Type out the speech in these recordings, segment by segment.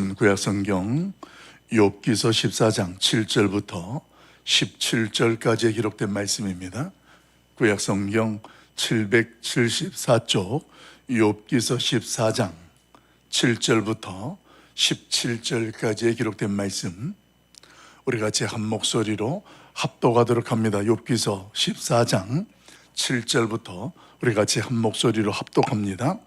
말씀은 구약성경 욥기서 14장 7절부터 17절까지에 기록된 말씀입니다. 구약성경 774쪽 욥기서 14장 7절부터 17절까지에 기록된 말씀, 우리 같이 한 목소리로 합독하도록 합니다. 욥기서 14장 7절부터 우리 같이 한 목소리로 합독합니다.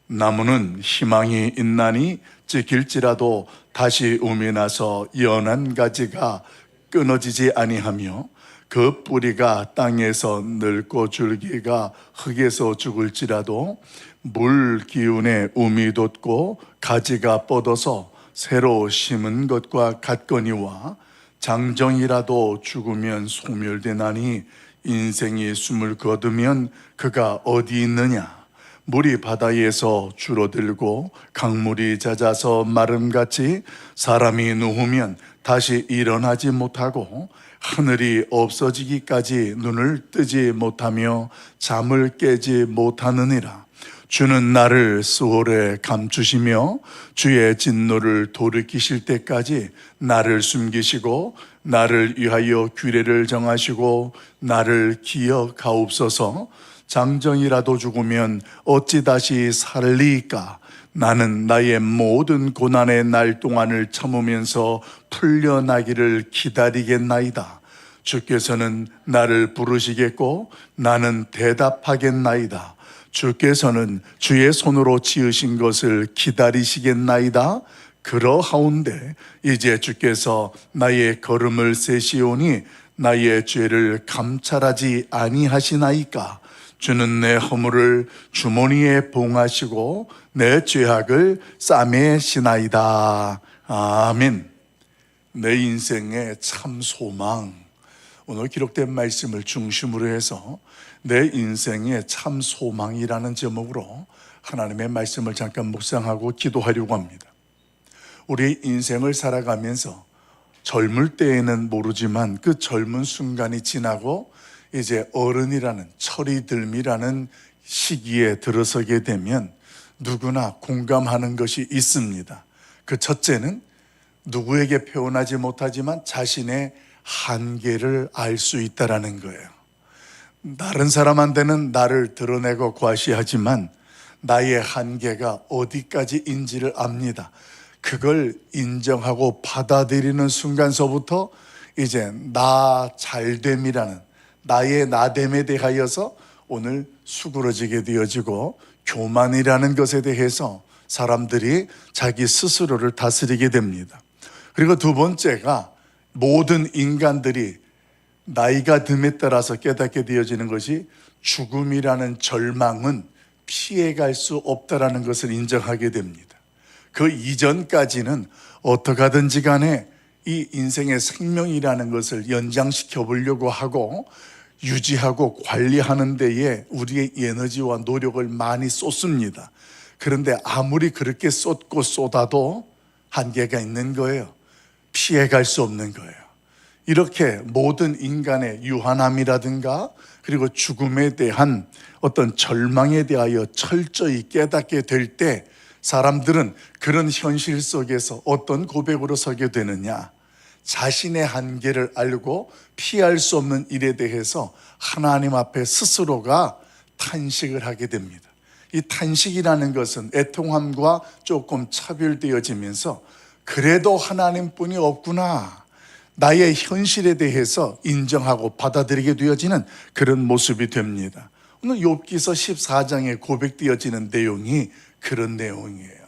나무는 희망이 있나니 찢길지라도 다시 움이 나서 연한 가지가 끊어지지 아니하며 그 뿌리가 땅에서 늙고 줄기가 흙에서 죽을지라도 물 기운에 움이 돋고 가지가 뻗어서 새로 심은 것과 같거니와 장정이라도 죽으면 소멸되나니 인생이 숨을 거두면 그가 어디 있느냐. 물이 바다에서 줄어들고 강물이 잦아서 마름같이 사람이 누우면 다시 일어나지 못하고 하늘이 없어지기까지 눈을 뜨지 못하며 잠을 깨지 못하느니라. 주는 나를 수월에 감추시며 주의 진노를 돌이키실 때까지 나를 숨기시고 나를 위하여 규례를 정하시고 나를 기억하옵소서. 장정이라도 죽으면 어찌 다시 살리까? 나는 나의 모든 고난의 날 동안을 참으면서 풀려나기를 기다리겠나이다. 주께서는 나를 부르시겠고 나는 대답하겠나이다. 주께서는 주의 손으로 지으신 것을 기다리시겠나이다. 그러하온데 이제 주께서 나의 걸음을 세시오니 나의 죄를 감찰하지 아니하시나이까? 주는 내 허물을 주머니에 봉하시고 내 죄악을 싸매시나이다. 아멘. 내 인생의 참 소망, 오늘 기록된 말씀을 중심으로 해서 내 인생의 참 소망이라는 제목으로 하나님의 말씀을 잠깐 묵상하고 기도하려고 합니다. 우리 인생을 살아가면서 젊을 때에는 모르지만 그 젊은 순간이 지나고 이제 어른이라는 철이들미라는 시기에 들어서게 되면 누구나 공감하는 것이 있습니다. 그 첫째는 누구에게 표현하지 못하지만 자신의 한계를 알 수 있다라는 거예요. 다른 사람한테는 나를 드러내고 과시하지만 나의 한계가 어디까지인지를 압니다. 그걸 인정하고 받아들이는 순간서부터 이제 나 잘됨이라는 나의 나됨에 대하여서 오늘 수그러지게 되어지고 교만이라는 것에 대해서 사람들이 자기 스스로를 다스리게 됩니다. 그리고 두 번째가 모든 인간들이 나이가 듦에 따라서 깨닫게 되어지는 것이 죽음이라는 절망은 피해갈 수 없다라는 것을 인정하게 됩니다. 그 이전까지는 어떻게 하든지 간에 이 인생의 생명이라는 것을 연장시켜 보려고 하고 유지하고 관리하는 데에 우리의 에너지와 노력을 많이 쏟습니다. 그런데 아무리 그렇게 쏟고 쏟아도 한계가 있는 거예요. 피해갈 수 없는 거예요. 이렇게 모든 인간의 유한함이라든가 그리고 죽음에 대한 어떤 절망에 대하여 철저히 깨닫게 될 때 사람들은 그런 현실 속에서 어떤 고백으로 서게 되느냐, 자신의 한계를 알고 피할 수 없는 일에 대해서 하나님 앞에 스스로가 탄식을 하게 됩니다. 이 탄식이라는 것은 애통함과 조금 차별되어지면서 그래도 하나님뿐이 없구나, 나의 현실에 대해서 인정하고 받아들이게 되어지는 그런 모습이 됩니다. 오늘 욥기서 14장에 고백되어지는 내용이 그런 내용이에요.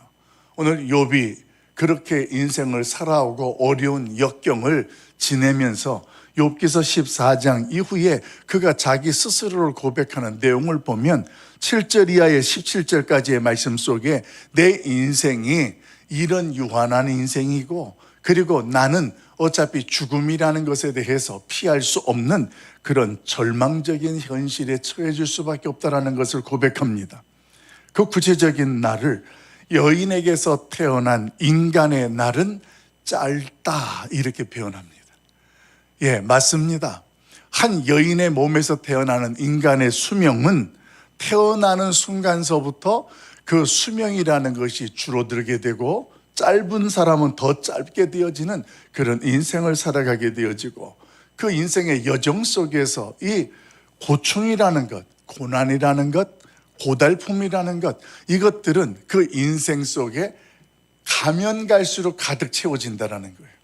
오늘 욥이 그렇게 인생을 살아오고 어려운 역경을 지내면서 욥기서 14장 이후에 그가 자기 스스로를 고백하는 내용을 보면 7절 이하의 17절까지의 말씀 속에 내 인생이 이런 유한한 인생이고 그리고 나는 어차피 죽음이라는 것에 대해서 피할 수 없는 그런 절망적인 현실에 처해질 수밖에 없다는 것을 고백합니다. 그 구체적인 날을 여인에게서 태어난 인간의 날은 짧다 이렇게 표현합니다. 예, 맞습니다. 한 여인의 몸에서 태어나는 인간의 수명은 태어나는 순간서부터 그 수명이라는 것이 줄어들게 되고 짧은 사람은 더 짧게 되어지는 그런 인생을 살아가게 되어지고, 그 인생의 여정 속에서 이 고충이라는 것, 고난이라는 것, 고달픔이라는 것, 이것들은 그 인생 속에 가면 갈수록 가득 채워진다는 거예요.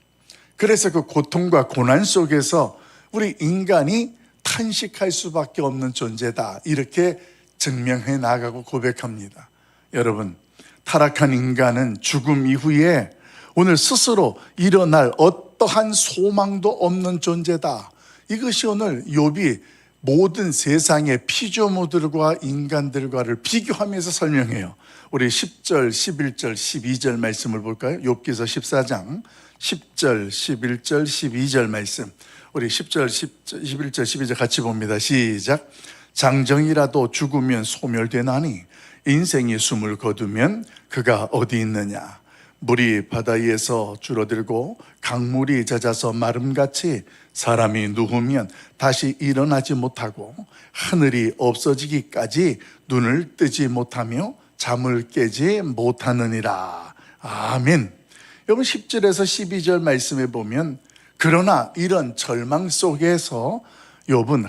그래서 그 고통과 고난 속에서 우리 인간이 탄식할 수밖에 없는 존재다, 이렇게 증명해 나가고 고백합니다. 여러분, 타락한 인간은 죽음 이후에 오늘 스스로 일어날 어떠한 소망도 없는 존재다. 이것이 오늘 욥이 모든 세상의 피조물들과 인간들과를 비교하면서 설명해요. 우리 10절, 11절, 12절 말씀을 볼까요? 욥기서 14장 10절, 11절, 12절 말씀. 우리 10절, 11절, 12절 같이 봅니다. 시작. 장정이라도 죽으면 소멸되나니 인생이 숨을 거두면 그가 어디 있느냐. 물이 바다 위에서 줄어들고 강물이 잦아서 마름같이 사람이 누우면 다시 일어나지 못하고 하늘이 없어지기까지 눈을 뜨지 못하며 잠을 깨지 못하느니라. 아멘. 여러분, 10절에서 12절 말씀에 보면, 그러나 이런 절망 속에서 욥은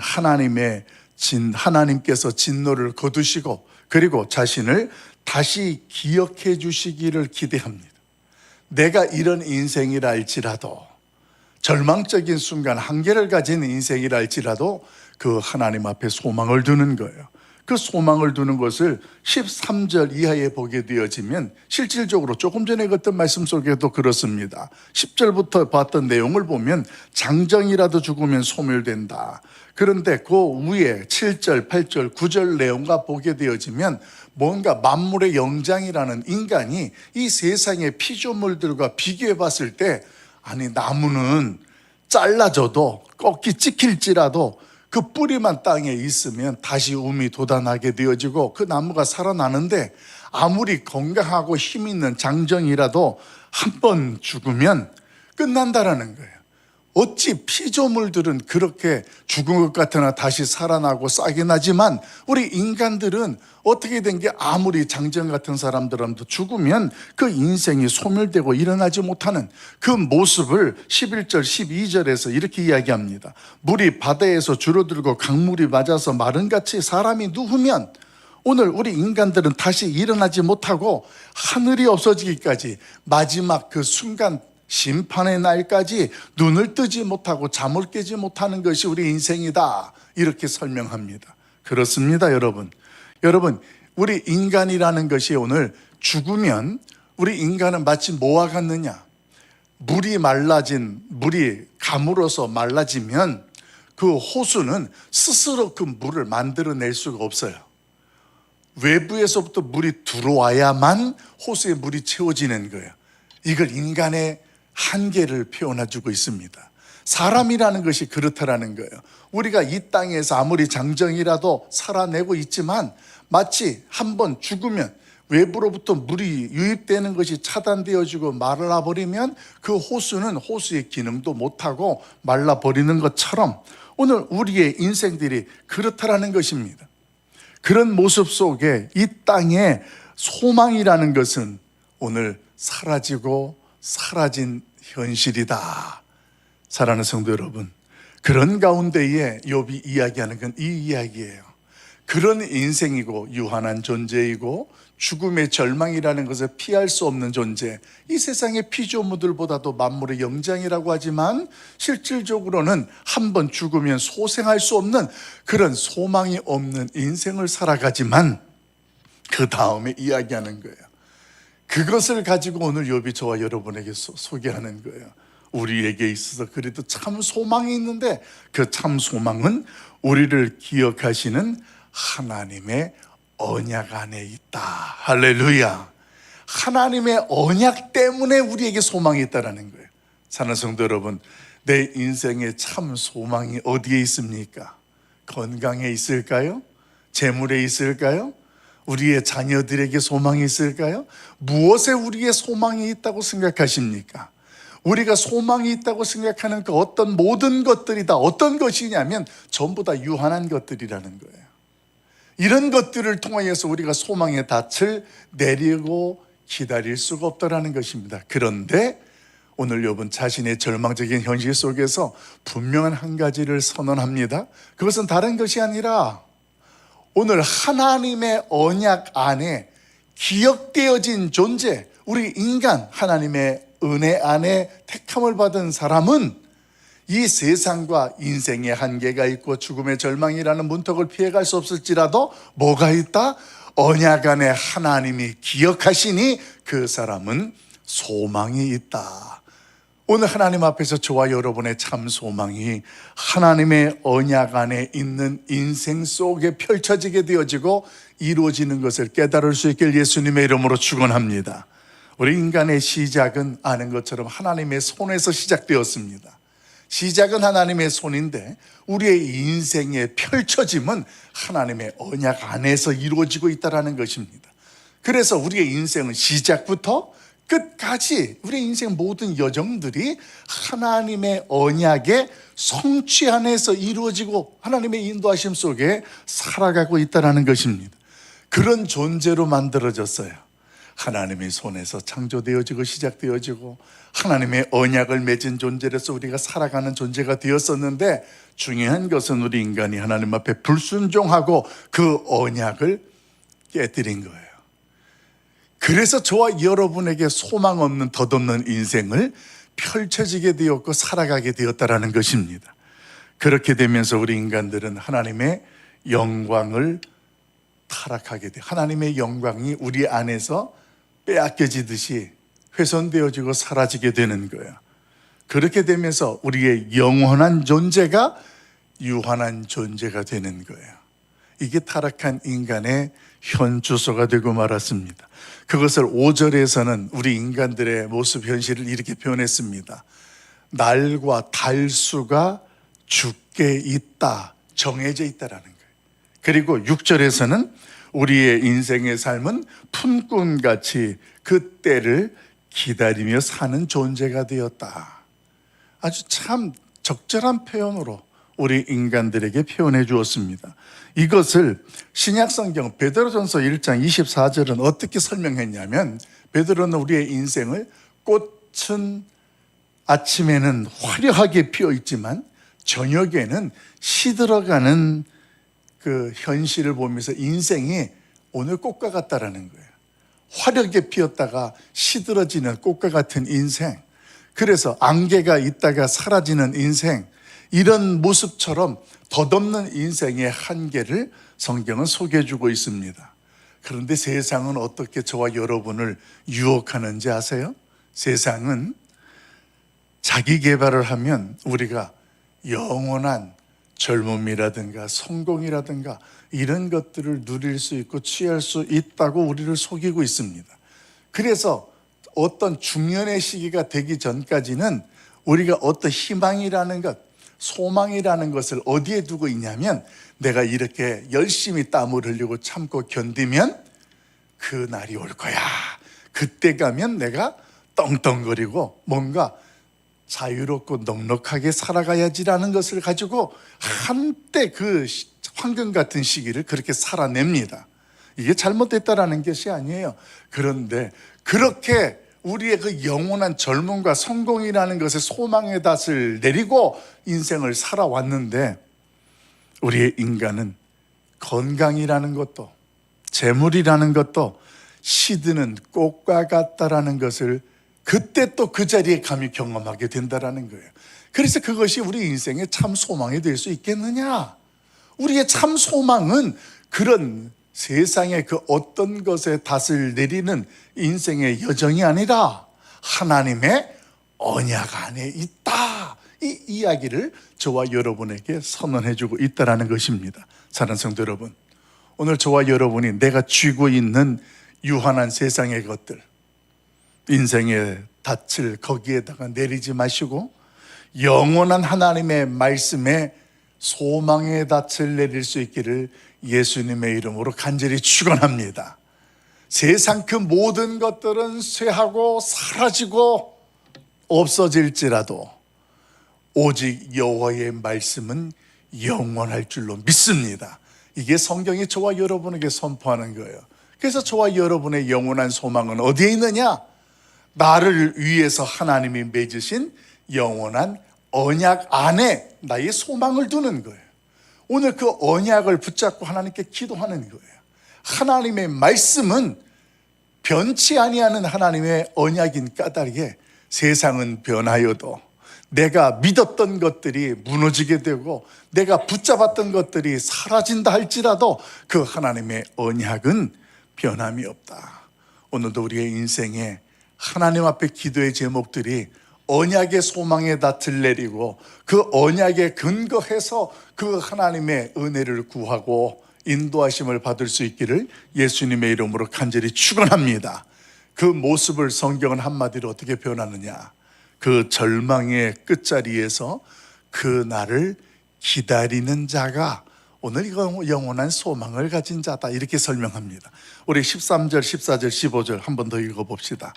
하나님께서 진노를 거두시고 그리고 자신을 다시 기억해 주시기를 기대합니다. 내가 이런 인생이라 할지라도, 절망적인 순간 한계를 가진 인생이라 할지라도 그 하나님 앞에 소망을 두는 거예요. 그 소망을 두는 것을 13절 이하에 보게 되어지면 실질적으로 조금 전에 했던 말씀 속에도 그렇습니다. 10절부터 봤던 내용을 보면 장정이라도 죽으면 소멸된다. 그런데 그 위에 7절, 8절, 9절 내용과 보게 되어지면 뭔가 만물의 영장이라는 인간이 이 세상의 피조물들과 비교해 봤을 때, 아니, 나무는 잘라져도 꺾이 찍힐지라도 그 뿌리만 땅에 있으면 다시 움이 돋아나게 되어지고 그 나무가 살아나는데, 아무리 건강하고 힘 있는 장정이라도 한 번 죽으면 끝난다라는 거예요. 어찌 피조물들은 그렇게 죽은 것 같으나 다시 살아나고 싹이 나지만 우리 인간들은 어떻게 된 게, 아무리 장정 같은 사람들도 죽으면 그 인생이 소멸되고 일어나지 못하는 그 모습을 11절 12절에서 이렇게 이야기합니다. 물이 바다에서 줄어들고 강물이 맞아서 마른같이 사람이 누우면, 오늘 우리 인간들은 다시 일어나지 못하고 하늘이 없어지기까지 마지막 그 순간 심판의 날까지 눈을 뜨지 못하고 잠을 깨지 못하는 것이 우리 인생이다, 이렇게 설명합니다. 그렇습니다, 여러분. 여러분, 우리 인간이라는 것이 오늘 죽으면, 우리 인간은 마치 뭐와 같느냐. 물이 가물어서 말라지면 그 호수는 스스로 그 물을 만들어낼 수가 없어요. 외부에서부터 물이 들어와야만 호수에 물이 채워지는 거예요. 이걸 인간의 한계를 표현해주고 있습니다. 사람이라는 것이 그렇다라는 거예요. 우리가 이 땅에서 아무리 장정이라도 살아내고 있지만, 마치 한번 죽으면 외부로부터 물이 유입되는 것이 차단되어지고 말라버리면 그 호수는 호수의 기능도 못하고 말라버리는 것처럼 오늘 우리의 인생들이 그렇다라는 것입니다. 그런 모습 속에 이 땅에 소망이라는 것은 오늘 사라지고 사라진 현실이다. 사랑하는 성도 여러분, 그런 가운데에 욥이 이야기하는 건 이 이야기예요. 그런 인생이고 유한한 존재이고 죽음의 절망이라는 것을 피할 수 없는 존재, 이 세상의 피조물들보다도 만물의 영장이라고 하지만 실질적으로는 한번 죽으면 소생할 수 없는 그런 소망이 없는 인생을 살아가지만, 그 다음에 이야기하는 거예요. 그것을 가지고 오늘 욥이 저와 여러분에게 소개하는 거예요. 우리에게 있어서 그래도 참 소망이 있는데, 그 참 소망은 우리를 기억하시는 하나님의 언약 안에 있다. 할렐루야. 하나님의 언약 때문에 우리에게 소망이 있다는 거예요. 사랑하는 성도 여러분, 내 인생의 참 소망이 어디에 있습니까? 건강에 있을까요? 재물에 있을까요? 우리의 자녀들에게 소망이 있을까요? 무엇에 우리의 소망이 있다고 생각하십니까? 우리가 소망이 있다고 생각하는 그 어떤 모든 것들이 다 어떤 것이냐면 전부 다 유한한 것들이라는 거예요. 이런 것들을 통하여서 우리가 소망의 닻을 내리고 기다릴 수가 없다라는 것입니다. 그런데 오늘 여러분 자신의 절망적인 현실 속에서 분명한 한 가지를 선언합니다. 그것은 다른 것이 아니라 오늘 하나님의 언약 안에 기억되어진 존재, 우리 인간, 하나님의 은혜 안에 택함을 받은 사람은 이 세상과 인생의 한계가 있고 죽음의 절망이라는 문턱을 피해갈 수 없을지라도 뭐가 있다? 언약 안에 하나님이 기억하시니 그 사람은 소망이 있다. 오늘 하나님 앞에서 저와 여러분의 참 소망이 하나님의 언약 안에 있는 인생 속에 펼쳐지게 되어지고 이루어지는 것을 깨달을 수 있길 예수님의 이름으로 축원합니다. 우리 인간의 시작은 아는 것처럼 하나님의 손에서 시작되었습니다. 시작은 하나님의 손인데 우리의 인생의 펼쳐짐은 하나님의 언약 안에서 이루어지고 있다는 것입니다. 그래서 우리의 인생은 시작부터 끝까지 우리의 인생 모든 여정들이 하나님의 언약의 성취 안에서 이루어지고 하나님의 인도하심 속에 살아가고 있다는 것입니다. 그런 존재로 만들어졌어요. 하나님의 손에서 창조되어지고 시작되어지고 하나님의 언약을 맺은 존재로서 우리가 살아가는 존재가 되었었는데, 중요한 것은 우리 인간이 하나님 앞에 불순종하고 그 언약을 깨뜨린 거예요. 그래서 저와 여러분에게 소망 없는 덧없는 인생을 펼쳐지게 되었고 살아가게 되었다는 것입니다. 그렇게 되면서 우리 인간들은 하나님의 영광을 타락하게 돼요. 하나님의 영광이 우리 안에서 빼앗겨지듯이 훼손되어지고 사라지게 되는 거예요. 그렇게 되면서 우리의 영원한 존재가 유한한 존재가 되는 거예요. 이게 타락한 인간의 현주소가 되고 말았습니다. 그것을 5절에서는 우리 인간들의 모습 현실을 이렇게 표현했습니다. 날과 달수가 죽게 있다, 정해져 있다라는 거예요. 그리고 6절에서는 우리의 인생의 삶은 푼꾼같이 그 때를 기다리며 사는 존재가 되었다. 아주 참 적절한 표현으로 우리 인간들에게 표현해 주었습니다. 이것을 신약성경 베드로전서 1장 24절은 어떻게 설명했냐면, 베드로는 우리의 인생을 꽃은 아침에는 화려하게 피어 있지만 저녁에는 시들어가는 그 현실을 보면서 인생이 오늘 꽃과 같다라는 거예요. 화려하게 피었다가 시들어지는 꽃과 같은 인생, 그래서 안개가 있다가 사라지는 인생, 이런 모습처럼 덧없는 인생의 한계를 성경은 소개해주고 있습니다. 그런데 세상은 어떻게 저와 여러분을 유혹하는지 아세요? 세상은 자기 개발을 하면 우리가 영원한 젊음이라든가 성공이라든가 이런 것들을 누릴 수 있고 취할 수 있다고 우리를 속이고 있습니다. 그래서 어떤 중년의 시기가 되기 전까지는 우리가 어떤 희망이라는 것, 소망이라는 것을 어디에 두고 있냐면, 내가 이렇게 열심히 땀을 흘리고 참고 견디면 그 날이 올 거야. 그때 가면 내가 떵떵거리고 뭔가 자유롭고 넉넉하게 살아가야지라는 것을 가지고 한때 그 황금 같은 시기를 그렇게 살아냅니다. 이게 잘못됐다라는 것이 아니에요. 그런데 그렇게 우리의 그 영원한 젊음과 성공이라는 것에 소망의 닷을 내리고 인생을 살아왔는데, 우리의 인간은 건강이라는 것도 재물이라는 것도 시드는 꽃과 같다라는 것을 그때 또 그 자리에 감히 경험하게 된다라는 거예요. 그래서 그것이 우리 인생의 참 소망이 될 수 있겠느냐? 우리의 참 소망은 그런 세상의 그 어떤 것에 닷을 내리는 인생의 여정이 아니라 하나님의 언약 안에 있다, 이 이야기를 저와 여러분에게 선언해주고 있다는 것입니다. 사랑하는 성도 여러분, 오늘 저와 여러분이 내가 쥐고 있는 유한한 세상의 것들, 인생의 닻을 거기에다가 내리지 마시고 영원한 하나님의 말씀에 소망의 닻을 내릴 수 있기를 예수님의 이름으로 간절히 축원합니다. 세상 그 모든 것들은 쇠하고 사라지고 없어질지라도 오직 여호와의 말씀은 영원할 줄로 믿습니다. 이게 성경이 저와 여러분에게 선포하는 거예요. 그래서 저와 여러분의 영원한 소망은 어디에 있느냐? 나를 위해서 하나님이 맺으신 영원한 언약 안에 나의 소망을 두는 거예요. 오늘 그 언약을 붙잡고 하나님께 기도하는 거예요. 하나님의 말씀은 변치 아니하는 하나님의 언약인 까닭에 세상은 변하여도 내가 믿었던 것들이 무너지게 되고 내가 붙잡았던 것들이 사라진다 할지라도 그 하나님의 언약은 변함이 없다. 오늘도 우리의 인생에 하나님 앞에 기도의 제목들이 언약의 소망에 닻을 내리고 그 언약에 근거해서 그 하나님의 은혜를 구하고 인도하심을 받을 수 있기를 예수님의 이름으로 간절히 축원합니다. 그 모습을 성경은 한마디로 어떻게 표현하느냐? 그 절망의 끝자리에서 그 날을 기다리는 자가 오늘 이거 영원한 소망을 가진 자다, 이렇게 설명합니다. 우리 13절, 14절, 15절 한 번 더 읽어봅시다.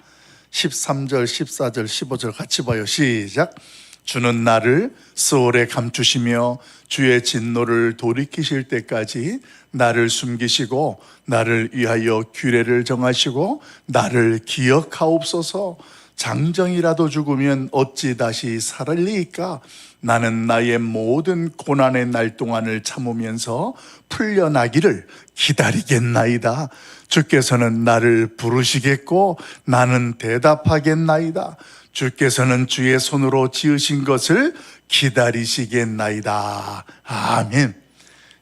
13절, 14절, 15절 같이 봐요. 시작. 주는 나를 스올에 감추시며 주의 진노를 돌이키실 때까지 나를 숨기시고 나를 위하여 규례를 정하시고 나를 기억하옵소서. 장정이라도 죽으면 어찌 다시 살리이까? 나는 나의 모든 고난의 날 동안을 참으면서 풀려나기를 기다리겠나이다. 주께서는 나를 부르시겠고 나는 대답하겠나이다. 주께서는 주의 손으로 지으신 것을 기다리시겠나이다. 아멘.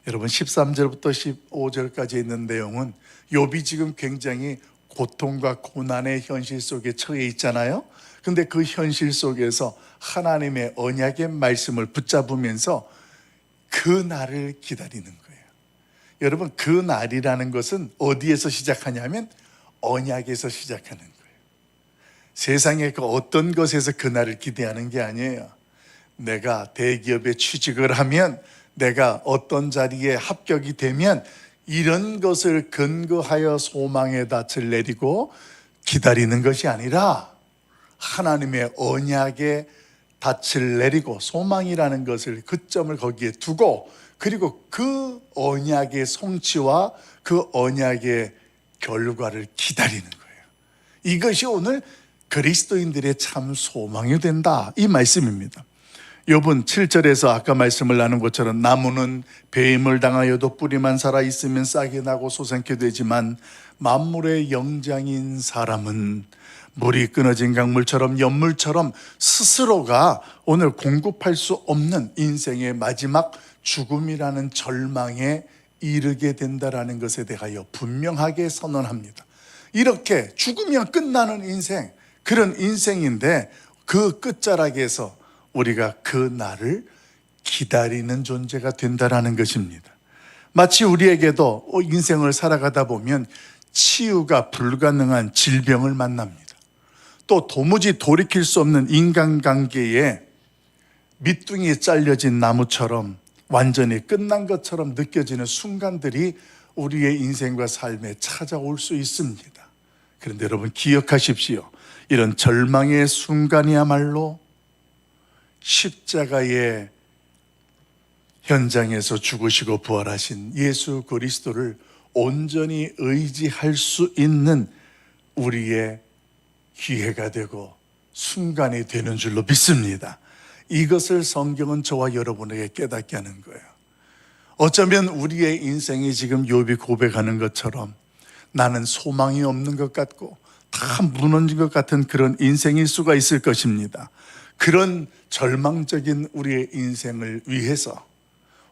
여러분 13절부터 15절까지 있는 내용은 욥이 지금 굉장히 고통과 고난의 현실 속에 처해 있잖아요. 근데 그 현실 속에서 하나님의 언약의 말씀을 붙잡으면서 그 날을 기다리는 거예요. 여러분, 그 날이라는 것은 어디에서 시작하냐면 언약에서 시작하는 거예요. 세상의 그 어떤 것에서 그 날을 기대하는 게 아니에요. 내가 대기업에 취직을 하면, 내가 어떤 자리에 합격이 되면 이런 것을 근거하여 소망의 닻을 내리고 기다리는 것이 아니라 하나님의 언약에 닻을 내리고 소망이라는 것을, 그 점을 거기에 두고, 그리고 그 언약의 성취와 그 언약의 결과를 기다리는 거예요. 이것이 오늘 그리스도인들의 참 소망이 된다, 이 말씀입니다. 욥은 7절에서 아까 말씀을 나눈 것처럼 나무는 배임을 당하여도 뿌리만 살아있으면 싹이 나고 소생케 되지만 만물의 영장인 사람은 물이 끊어진 강물처럼 연물처럼 스스로가 오늘 공급할 수 없는 인생의 마지막 죽음이라는 절망에 이르게 된다라는 것에 대하여 분명하게 선언합니다. 이렇게 죽으면 끝나는 인생, 그런 인생인데 그 끝자락에서 우리가 그 날을 기다리는 존재가 된다라는 것입니다. 마치 우리에게도 인생을 살아가다 보면 치유가 불가능한 질병을 만납니다. 또 도무지 돌이킬 수 없는 인간관계에 밑둥이 잘려진 나무처럼 완전히 끝난 것처럼 느껴지는 순간들이 우리의 인생과 삶에 찾아올 수 있습니다. 그런데 여러분 기억하십시오. 이런 절망의 순간이야말로 십자가의 현장에서 죽으시고 부활하신 예수 그리스도를 온전히 의지할 수 있는 우리의 기회가 되고 순간이 되는 줄로 믿습니다. 이것을 성경은 저와 여러분에게 깨닫게 하는 거예요. 어쩌면 우리의 인생이 지금 욥이 고백하는 것처럼 나는 소망이 없는 것 같고 다 무너진 것 같은 그런 인생일 수가 있을 것입니다. 그런 절망적인 우리의 인생을 위해서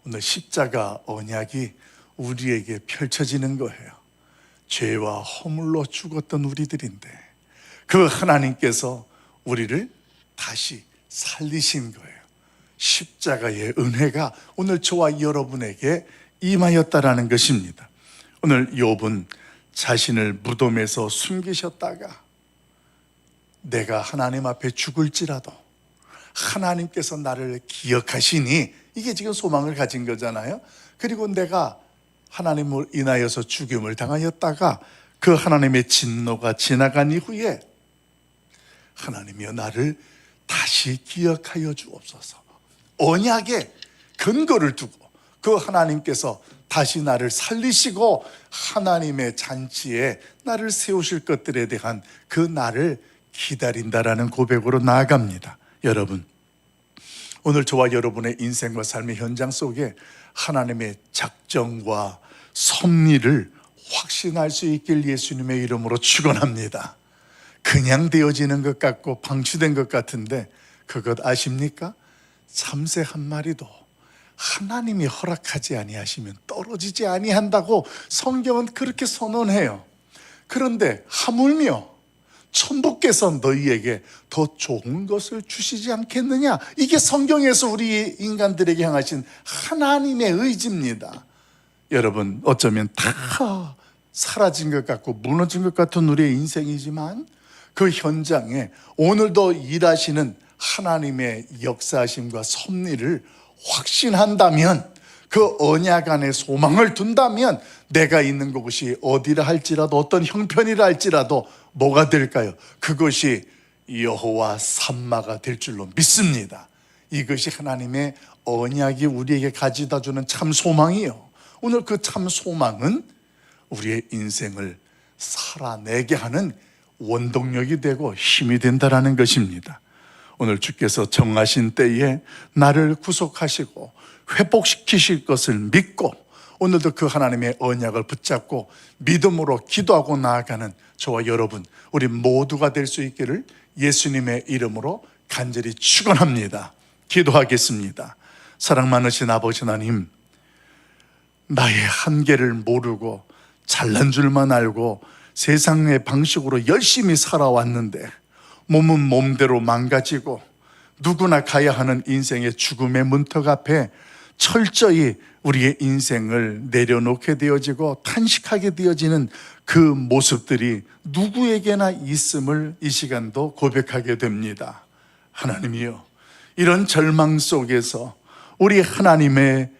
오늘 십자가 언약이 우리에게 펼쳐지는 거예요. 죄와 허물로 죽었던 우리들인데 그 하나님께서 우리를 다시 살리신 거예요. 십자가의 은혜가 오늘 저와 여러분에게 임하였다라는 것입니다. 오늘 욥은 자신을 무덤에서 숨기셨다가 내가 하나님 앞에 죽을지라도 하나님께서 나를 기억하시니, 이게 지금 소망을 가진 거잖아요. 그리고 내가 하나님을 인하여서 죽임을 당하였다가 그 하나님의 진노가 지나간 이후에 하나님이여 나를 다시 기억하여 주옵소서. 언약에 근거를 두고 그 하나님께서 다시 나를 살리시고 하나님의 잔치에 나를 세우실 것들에 대한 그 날을 기다린다라는 고백으로 나아갑니다. 여러분, 오늘 저와 여러분의 인생과 삶의 현장 속에 하나님의 작정과 섭리를 확신할 수 있길 예수님의 이름으로 축원합니다. 그냥 되어지는 것 같고 방치된 것 같은데 그것 아십니까? 참새 한 마리도 하나님이 허락하지 아니하시면 떨어지지 아니한다고 성경은 그렇게 선언해요. 그런데 하물며 천부께서 너희에게 더 좋은 것을 주시지 않겠느냐? 이게 성경에서 우리 인간들에게 향하신 하나님의 의지입니다. 여러분, 어쩌면 다 사라진 것 같고 무너진 것 같은 우리의 인생이지만 그 현장에 오늘도 일하시는 하나님의 역사하심과 섭리를 확신한다면, 그 언약 안에 소망을 둔다면 내가 있는 곳이 어디라 할지라도, 어떤 형편이라 할지라도 뭐가 될까요? 그것이 여호와 삼마가 될 줄로 믿습니다. 이것이 하나님의 언약이 우리에게 가져다 주는 참 소망이요, 오늘 그 참 소망은 우리의 인생을 살아내게 하는 원동력이 되고 힘이 된다라는 것입니다. 오늘 주께서 정하신 때에 나를 구속하시고 회복시키실 것을 믿고 오늘도 그 하나님의 언약을 붙잡고 믿음으로 기도하고 나아가는 저와 여러분, 우리 모두가 될 수 있기를 예수님의 이름으로 간절히 축원합니다. 기도하겠습니다. 사랑 많으신 아버지 하나님, 나의 한계를 모르고 잘난 줄만 알고 세상의 방식으로 열심히 살아왔는데 몸은 몸대로 망가지고 누구나 가야 하는 인생의 죽음의 문턱 앞에 철저히 우리의 인생을 내려놓게 되어지고 탄식하게 되어지는 그 모습들이 누구에게나 있음을 이 시간도 고백하게 됩니다. 하나님이여, 이런 절망 속에서 우리 하나님의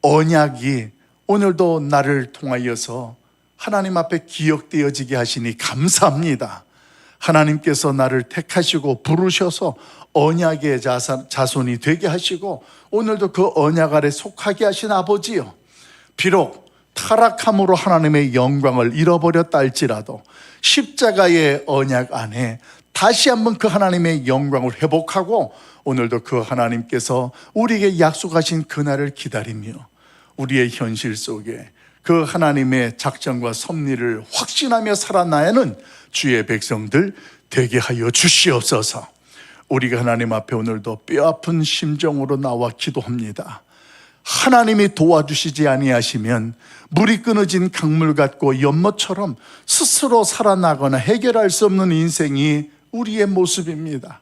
언약이 오늘도 나를 통하여서 하나님 앞에 기억되어지게 하시니 감사합니다. 하나님께서 나를 택하시고 부르셔서 언약의 자손이 되게 하시고 오늘도 그 언약 아래 속하게 하신 아버지요, 비록 타락함으로 하나님의 영광을 잃어버렸다 할지라도 십자가의 언약 안에 다시 한번 그 하나님의 영광을 회복하고 오늘도 그 하나님께서 우리에게 약속하신 그날을 기다리며 우리의 현실 속에 그 하나님의 작정과 섭리를 확신하며 살아나야는 주의 백성들 되게 하여 주시옵소서. 우리가 하나님 앞에 오늘도 뼈아픈 심정으로 나와 기도합니다. 하나님이 도와주시지 아니하시면 물이 끊어진 강물 같고 연못처럼 스스로 살아나거나 해결할 수 없는 인생이 우리의 모습입니다.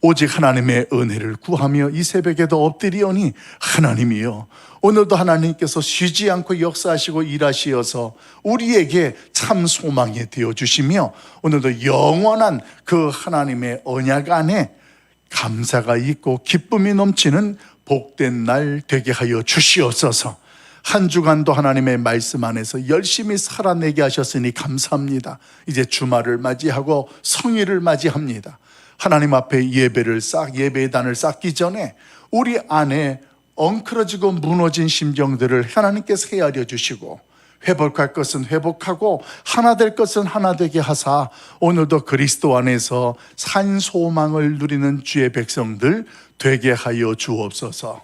오직 하나님의 은혜를 구하며 이 새벽에도 엎드리오니 하나님이여, 오늘도 하나님께서 쉬지 않고 역사하시고 일하시어서 우리에게 참 소망이 되어주시며 오늘도 영원한 그 하나님의 언약 안에 감사가 있고 기쁨이 넘치는 복된 날 되게 하여 주시옵소서. 한 주간도 하나님의 말씀 안에서 열심히 살아내게 하셨으니 감사합니다. 이제 주말을 맞이하고 성일을 맞이합니다. 하나님 앞에 예배의 단을 쌓기 전에 우리 안에 엉클어지고 무너진 심정들을 하나님께서 헤아려 주시고 회복할 것은 회복하고 하나 될 것은 하나 되게 하사 오늘도 그리스도 안에서 산 소망을 누리는 주의 백성들 되게 하여 주옵소서.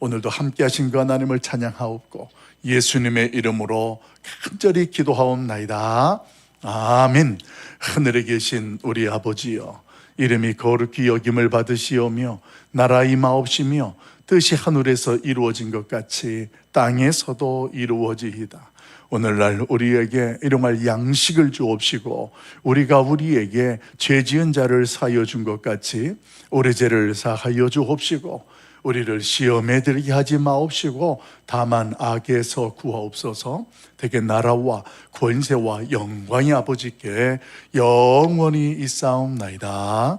오늘도 함께 하신 그 하나님을 찬양하옵고 예수님의 이름으로 간절히 기도하옵나이다. 아멘. 하늘에 계신 우리 아버지여, 이름이 거룩히 여김을 받으시오며 나라 임하옵시며 뜻이 하늘에서 이루어진 것 같이 땅에서도 이루어지이다. 오늘날 우리에게 일용할 양식을 주옵시고 우리가 우리에게 죄 지은 자를 사하여 준 것 같이 우리 죄를 사하여 주옵시고 우리를 시험에 들게 하지 마옵시고 다만 악에서 구하옵소서. 되게 나라와 권세와 영광이 아버지께 영원히 있사옵나이다.